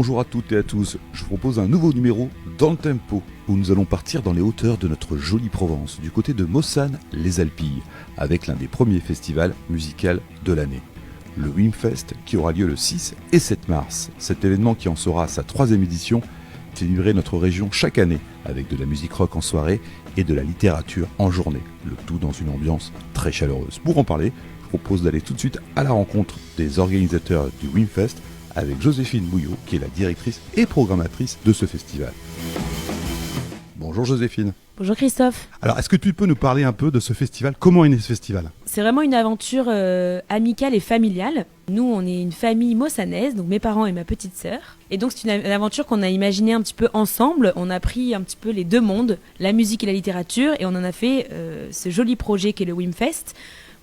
Bonjour à toutes et à tous, je vous propose un nouveau numéro dans le tempo, où nous allons partir dans les hauteurs de notre jolie Provence, du côté de Mossane-les Alpilles, avec l'un des premiers festivals musicaux de l'année, le Wimfest, qui aura lieu le 6 et 7 mars. Cet événement qui en sera sa 3e édition, célébrer notre région chaque année, avec de la musique rock en soirée et de la littérature en journée, le tout dans une ambiance très chaleureuse. Pour en parler, je propose d'aller tout de suite à la rencontre des organisateurs du Wimfest, avec Joséphine Bouillot, qui est la directrice et programmatrice de ce festival. Bonjour Joséphine. Bonjour Christophe. Alors, est-ce que tu peux nous parler un peu de ce festival ? Comment est né ce festival ? C'est vraiment une aventure amicale et familiale. Nous, on est une famille mossanaise, donc mes parents et ma petite sœur. Et donc, c'est une aventure qu'on a imaginée un petit peu ensemble. On a pris un petit peu les deux mondes, la musique et la littérature, et on en a fait ce joli projet qu'est le Wimfest.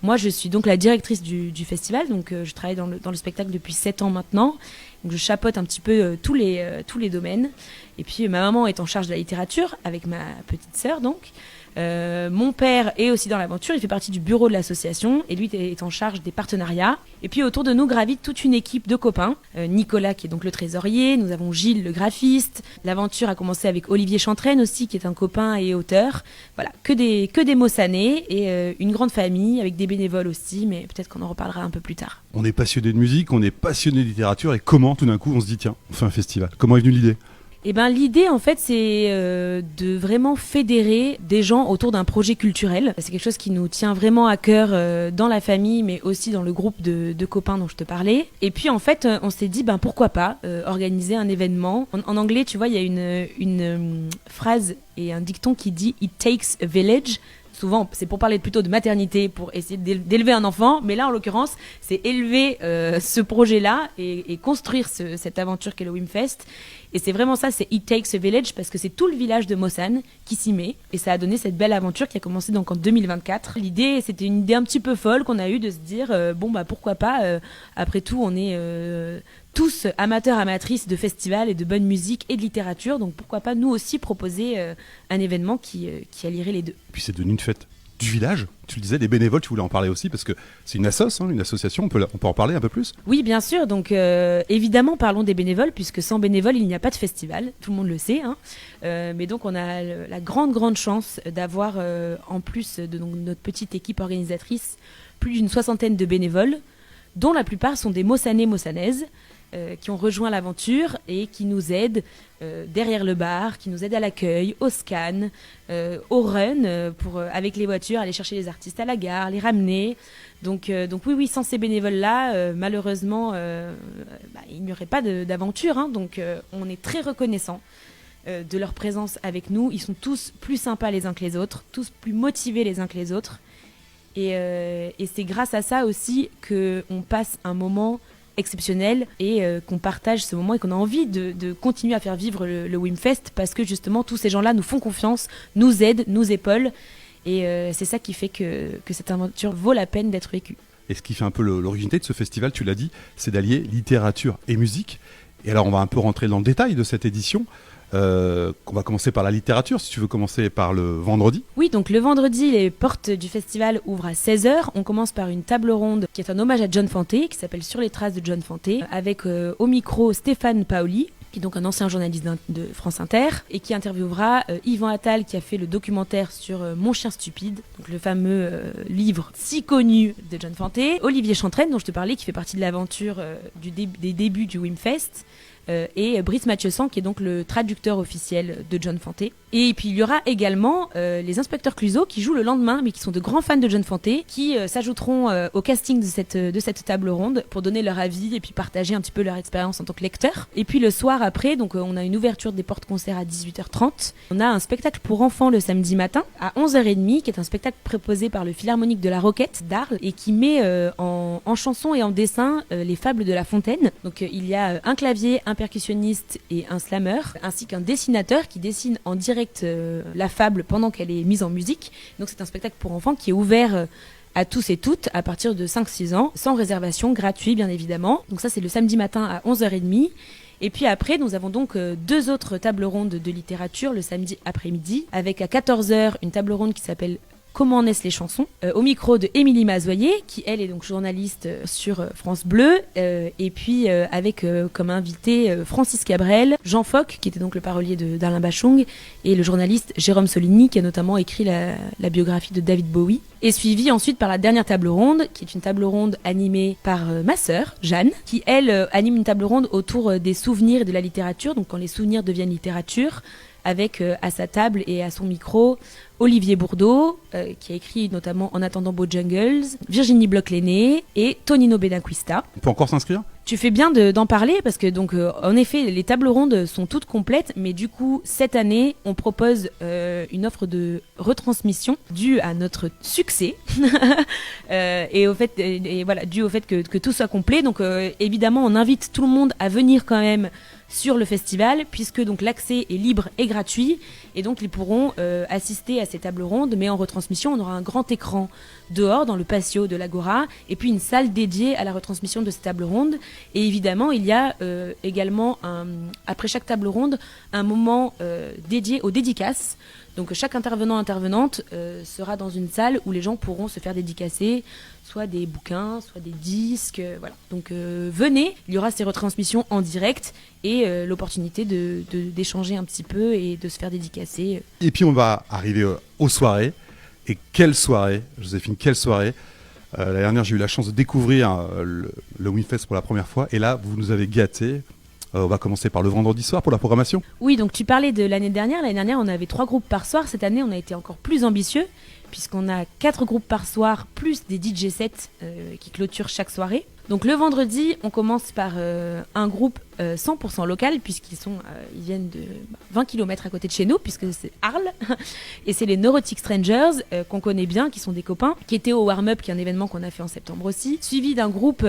Moi, je suis donc la directrice du festival, donc je travaille dans le spectacle depuis 7 ans maintenant. Donc je chapeaute un petit peu tous les domaines. Et puis ma maman est en charge de la littérature avec ma petite sœur donc. Mon père est aussi dans l'aventure, il fait partie du bureau de l'association et lui est en charge des partenariats. Et puis autour de nous gravite toute une équipe de copains. Nicolas qui est donc le trésorier, nous avons Gilles le graphiste. L'aventure a commencé avec Olivier Chantraine aussi qui est un copain et auteur. Voilà, que des Mossanais et une grande famille avec des bénévoles aussi, mais peut-être qu'on en reparlera un peu plus tard. On est passionné de musique, on est passionné de littérature, et comment tout d'un coup on se dit tiens, on fait un festival ? Comment est venue l'idée ? Eh ben, l'idée, en fait, c'est de vraiment fédérer des gens autour d'un projet culturel. C'est quelque chose qui nous tient vraiment à cœur dans la famille, mais aussi dans le groupe de copains dont je te parlais. Et puis, en fait, on s'est dit, pourquoi pas organiser un événement. En anglais, tu vois, il y a une phrase et un dicton qui dit « It takes a village ». Souvent, c'est pour parler plutôt de maternité, pour essayer d'élever un enfant. Mais là, en l'occurrence, c'est élever ce projet-là et construire cette aventure qu'est le Wimfest. Et c'est vraiment ça, c'est It Takes a Village, parce que c'est tout le village de Mossane qui s'y met. Et ça a donné cette belle aventure qui a commencé donc en 2024. L'idée, c'était une idée un petit peu folle qu'on a eue de se dire, pourquoi pas, après tout, on est tous amateurs, amatrices de festivals et de bonne musique et de littérature. Donc pourquoi pas nous aussi proposer un événement qui allierait les deux. Puis c'est devenu une fête du village. Tu le disais, des bénévoles, tu voulais en parler aussi, parce que c'est une association, on peut en parler un peu plus ? Oui, bien sûr. Donc évidemment, parlons des bénévoles, puisque sans bénévoles, il n'y a pas de festival. Tout le monde le sait. Mais donc on a la grande chance d'avoir, en plus de notre petite équipe organisatrice, plus d'une 60aine de bénévoles, dont la plupart sont des Mossanais, Mossanaises, qui ont rejoint l'aventure et qui nous aident derrière le bar, qui nous aident à l'accueil, au scan, au run, pour avec les voitures, aller chercher les artistes à la gare, les ramener. Donc oui, sans ces bénévoles-là, malheureusement, il n'y aurait pas d'aventure. Donc on est très reconnaissants de leur présence avec nous. Ils sont tous plus sympas les uns que les autres, tous plus motivés les uns que les autres. Et c'est grâce à ça aussi qu'on passe un moment exceptionnel et qu'on partage ce moment et qu'on a envie de continuer à faire vivre le Wimfest, parce que justement tous ces gens-là nous font confiance, nous aident, nous épaulent, et c'est ça qui fait que cette aventure vaut la peine d'être vécue. Et ce qui fait un peu l'originalité de ce festival, tu l'as dit, c'est d'allier littérature et musique. Et alors on va un peu rentrer dans le détail de cette édition. On va commencer par la littérature, si tu veux commencer par le vendredi. Oui, donc le vendredi, les portes du festival ouvrent à 16h. On commence par une table ronde qui est un hommage à John Fante, qui s'appelle Sur les traces de John Fante, avec au micro Stéphane Paoli, qui est donc un ancien journaliste de France Inter, et qui interviewera Yvan Attal, qui a fait le documentaire sur Mon chien stupide, donc le fameux livre si connu de John Fante, Olivier Chantraine, dont je te parlais, qui fait partie de l'aventure des débuts du Wimfest, et Brice Mathieusan, qui est donc le traducteur officiel de John Fante. Et puis il y aura également les inspecteurs Clouseau qui jouent le lendemain, mais qui sont de grands fans de John Fante, qui s'ajouteront au casting de cette table ronde pour donner leur avis et puis partager un petit peu leur expérience en tant que lecteur. Et puis le soir après, donc on a une ouverture des portes-concerts à 18h30. On a un spectacle pour enfants le samedi matin à 11h30, qui est un spectacle proposé par le Philharmonique de la Roquette d'Arles et qui met en chanson et en dessin les fables de La Fontaine. Donc il y a un clavier, un percussionniste et un slammer, ainsi qu'un dessinateur qui dessine en direct la fable pendant qu'elle est mise en musique. Donc c'est un spectacle pour enfants qui est ouvert à tous et toutes à partir de 5-6 ans, sans réservation, gratuit bien évidemment. Donc ça c'est le samedi matin à 11h30. Et puis après, nous avons donc 2 autres tables rondes de littérature le samedi après-midi, avec à 14h une table ronde qui s'appelle Comment naissent les chansons, au micro de Émilie Mazoyer, qui elle est donc journaliste sur France Bleu, et puis avec comme invité Francis Cabrel, Jean Foc, qui était donc le parolier d'Alain Bachung, et le journaliste Jérôme Soligny, qui a notamment écrit la biographie de David Bowie, et suivi ensuite par la dernière table ronde, qui est une table ronde animée par ma sœur, Jeanne, qui elle anime une table ronde autour des souvenirs et de la littérature, donc quand les souvenirs deviennent littérature, avec à sa table et à son micro Olivier Bourdeau, qui a écrit notamment En attendant Bojangles, Virginie Bloch-Lenné et Tonino Benacquista. On peut encore s'inscrire ? Tu fais bien d'en parler parce que donc en effet les tables rondes sont toutes complètes, mais du coup cette année on propose une offre de retransmission due à notre succès et au fait voilà, dû au fait que tout soit complet. Donc évidemment on invite tout le monde à venir quand même sur le festival, puisque donc l'accès est libre et gratuit, et donc ils pourront assister à ces tables rondes, mais en retransmission. On aura un grand écran dehors dans le patio de l'Agora, et puis une salle dédiée à la retransmission de ces tables rondes. Et évidemment il y a également après chaque table ronde un moment dédié aux dédicaces. Donc chaque intervenante sera dans une salle où les gens pourront se faire dédicacer soit des bouquins, soit des disques, voilà. Donc venez, il y aura ces retransmissions en direct et l'opportunité d'échanger un petit peu et de se faire dédicacer. Et puis on va arriver aux soirées. Et quelle soirée, Joséphine, quelle soirée. L'année dernière, j'ai eu la chance de découvrir le Winfest pour la première fois. Et là, vous nous avez gâtés. On va commencer par le vendredi soir pour la programmation. Oui, donc tu parlais de l'année dernière. L'année dernière, on avait 3 groupes par soir. Cette année, on a été encore plus ambitieux, puisqu'on a 4 groupes par soir, plus des DJ sets qui clôturent chaque soirée. Donc le vendredi, on commence par un groupe 100% local, puisqu'ils ils viennent de 20 km à côté de chez nous, puisque c'est Arles. Et c'est les Neurotic Strangers, qu'on connaît bien, qui sont des copains, qui étaient au Warm-Up, qui est un événement qu'on a fait en septembre aussi. Suivi d'un groupe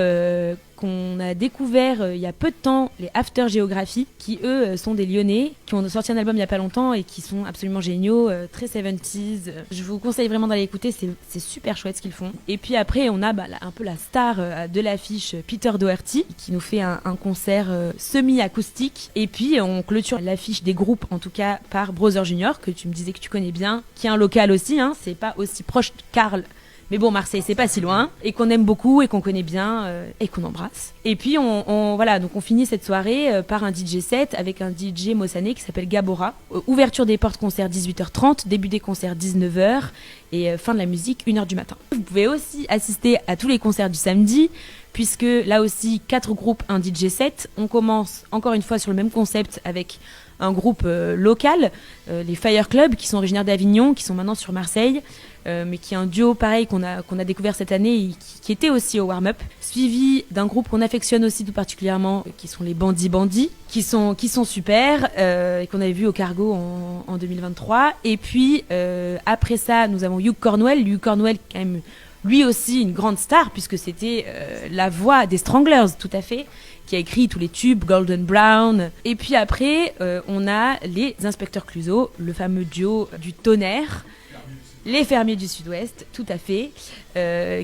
qu'on a découvert il y a peu de temps, les After Géographie, qui eux sont des Lyonnais, qui ont sorti un album il y a pas longtemps et qui sont absolument géniaux, très 70s. Je vous conseille vraiment d'aller écouter, c'est super chouette ce qu'ils font. Et puis après, on a un peu la star de l'affiche, Peter Doherty, qui nous fait un concert semi-acoustique. Et puis on clôture l'affiche des groupes, en tout cas par Brother Junior, que tu me disais que tu connais bien, qui est un local aussi, hein, c'est pas aussi proche de Karl. Mais bon, Marseille, c'est pas si loin, et qu'on aime beaucoup, et qu'on connaît bien, et qu'on embrasse. Et puis, voilà, donc on finit cette soirée par un DJ set avec un DJ mossané qui s'appelle Gabora. Ouverture des portes concert 18h30, début des concerts 19h, et fin de la musique 1h du matin. Vous pouvez aussi assister à tous les concerts du samedi, puisque là aussi, 4 groupes, un DJ set. On commence encore une fois sur le même concept avec un groupe local, les Fire Club, qui sont originaires d'Avignon, qui sont maintenant sur Marseille, mais qui est un duo pareil qu'on a découvert cette année et qui était aussi au warm-up, suivi d'un groupe qu'on affectionne aussi tout particulièrement, qui sont les Bandits, qui sont super, et qu'on avait vu au Cargo en 2023. Et puis après ça, nous avons Hugh Cornwell, quand même lui aussi une grande star, puisque c'était la voix des Stranglers, tout à fait, qui a écrit tous les tubes, Golden Brown. Et puis après, on a les Inspecteurs Clouseau, le fameux duo du tonnerre, les Fermiers du Sud-Ouest, tout à fait,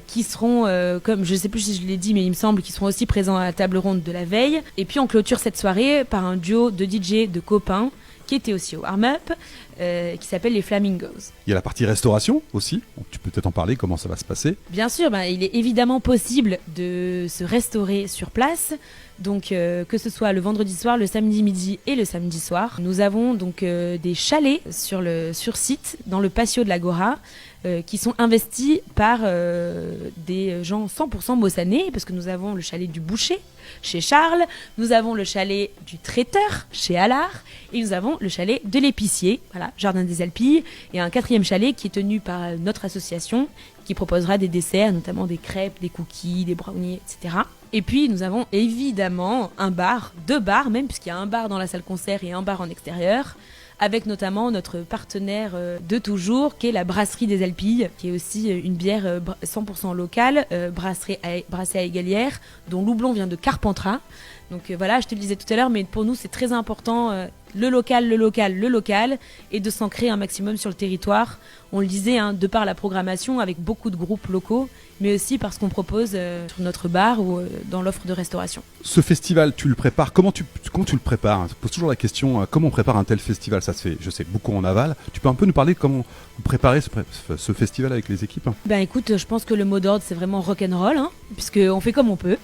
qui seront, comme je sais plus si je l'ai dit, mais il me semble qu'ils seront aussi présents à la table ronde de la veille. Et puis on clôture cette soirée par un duo de DJ de copains, qui était aussi au warm-up, qui s'appelle les Flamingos. Il y a la partie restauration aussi. Tu peux peut-être en parler, comment ça va se passer ? Bien sûr, il est évidemment possible de se restaurer sur place. Donc que ce soit le vendredi soir, le samedi midi et le samedi soir. Nous avons donc des chalets sur site dans le patio de l'Agora qui sont investis par des gens 100% mossanés, parce que nous avons le chalet du boucher chez Charles, nous avons le chalet du traiteur chez Allard et nous avons le chalet de l'épicier, voilà, Jardin des Alpilles, et un 4e chalet qui est tenu par notre association qui proposera des desserts, notamment des crêpes, des cookies, des brownies, etc. Et puis nous avons évidemment un bar, 2 bars même, puisqu'il y a un bar dans la salle concert et un bar en extérieur, avec notamment notre partenaire de toujours, qui est la Brasserie des Alpilles, qui est aussi une bière 100% locale, brassée à Égalière, dont l'houblon vient de Carpentras. Donc voilà, je te le disais tout à l'heure, mais pour nous c'est très important le local, et de s'ancrer un maximum sur le territoire. On le disait, de par la programmation avec beaucoup de groupes locaux, mais aussi parce qu'on propose sur notre bar ou dans l'offre de restauration. Ce festival, tu le prépares, comment tu le prépares? Je pose toujours la question, comment on prépare un tel festival? Ça se fait, je sais, beaucoup en aval. Tu peux un peu nous parler de comment vous préparez ce festival avec les équipes? Ben écoute, je pense que le mot d'ordre c'est vraiment rock'n'roll, puisqu'on fait comme on peut,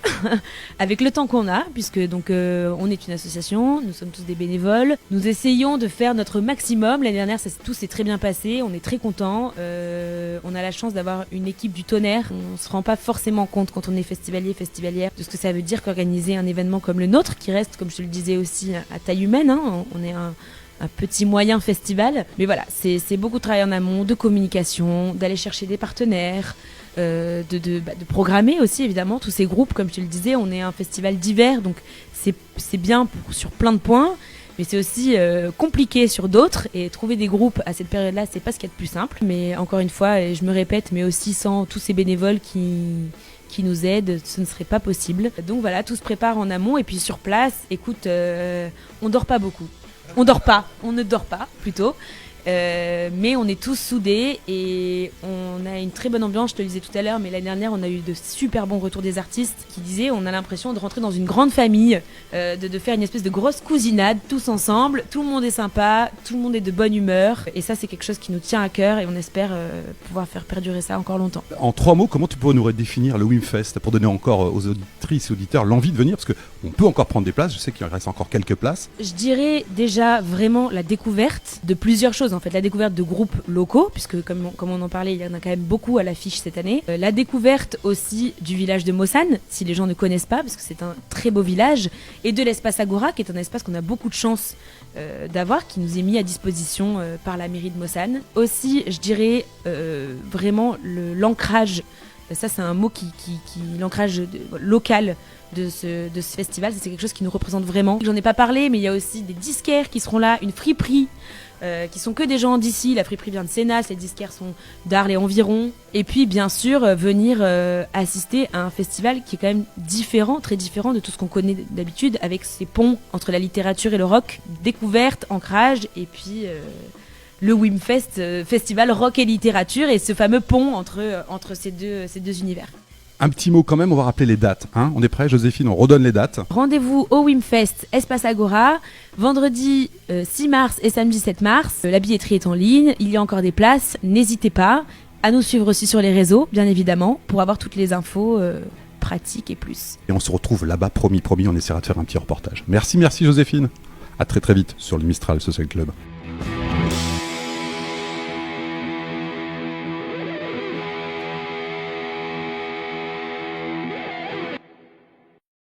avec le temps qu'on a, puisque donc on est une association, nous sommes tous des bénévoles. Nous essayons de faire notre maximum. L'année dernière, tout s'est très bien passé. On est très contents. On a la chance d'avoir une équipe du tonnerre. On ne se rend pas forcément compte quand on est festivalière de ce que ça veut dire qu'organiser un événement comme le nôtre, qui reste, comme je te le disais aussi, à taille humaine. On est un petit moyen festival. Mais voilà, c'est beaucoup de travail en amont, de communication, d'aller chercher des partenaires, de programmer aussi évidemment tous ces groupes. Comme je te le disais, on est un festival divers, donc c'est bien sur plein de points. Mais c'est aussi compliqué sur d'autres, et trouver des groupes à cette période-là, c'est pas ce qu'il y a de plus simple. Mais encore une fois, et je me répète, mais aussi sans tous ces bénévoles qui nous aident, ce ne serait pas possible. Donc voilà, tout se prépare en amont, et puis sur place, écoute, on dort pas beaucoup. On ne dort pas plutôt. Mais on est tous soudés et on a une très bonne ambiance. Je te le disais tout à l'heure, mais l'année dernière on a eu de super bons retours des artistes qui disaient on a l'impression de rentrer dans une grande famille, de faire une espèce de grosse cousinade tous ensemble. Tout le monde est sympa, tout le monde est de bonne humeur, et ça c'est quelque chose qui nous tient à cœur, et on espère pouvoir faire perdurer ça encore longtemps. En 3 mots, comment tu pourrais nous redéfinir le Wimfest pour donner encore aux auditrices et auditeurs l'envie de venir, parce qu'on peut encore prendre des places, je sais qu'il reste encore quelques places. Je dirais déjà vraiment la découverte de plusieurs choses. En fait, la découverte de groupes locaux, puisque comme on en parlait, il y en a quand même beaucoup à l'affiche cette année. La découverte aussi du village de Mossane, si les gens ne connaissent pas, parce que c'est un très beau village, et de l'espace Agora, qui est un espace qu'on a beaucoup de chance d'avoir, qui nous est mis à disposition par la mairie de Mossane. Aussi, je dirais vraiment l'ancrage. Ça, c'est un mot l'ancrage local de ce festival. C'est quelque chose qui nous représente vraiment. J'en ai pas parlé, mais il y a aussi des disquaires qui seront là, une friperie, qui sont que des gens d'ici. La friperie vient de Sénas, les disquaires sont d'Arles et environ. Et puis, bien sûr, venir assister à un festival qui est quand même différent, très différent de tout ce qu'on connaît d'habitude, avec ces ponts entre la littérature et le rock, découverte, ancrage, et puis le Wimfest, festival rock et littérature, et ce fameux pont entre ces deux univers. Un petit mot quand même, on va rappeler les dates. On est prêt, Joséphine, on redonne les dates. Rendez-vous au Wimfest, Espace Agora, vendredi 6 mars et samedi 7 mars. La billetterie est en ligne, il y a encore des places, n'hésitez pas à nous suivre aussi sur les réseaux, bien évidemment, pour avoir toutes les infos pratiques et plus. Et on se retrouve là-bas, promis, on essaiera de faire un petit reportage. Merci Joséphine. À très vite sur le Mistral Social Club.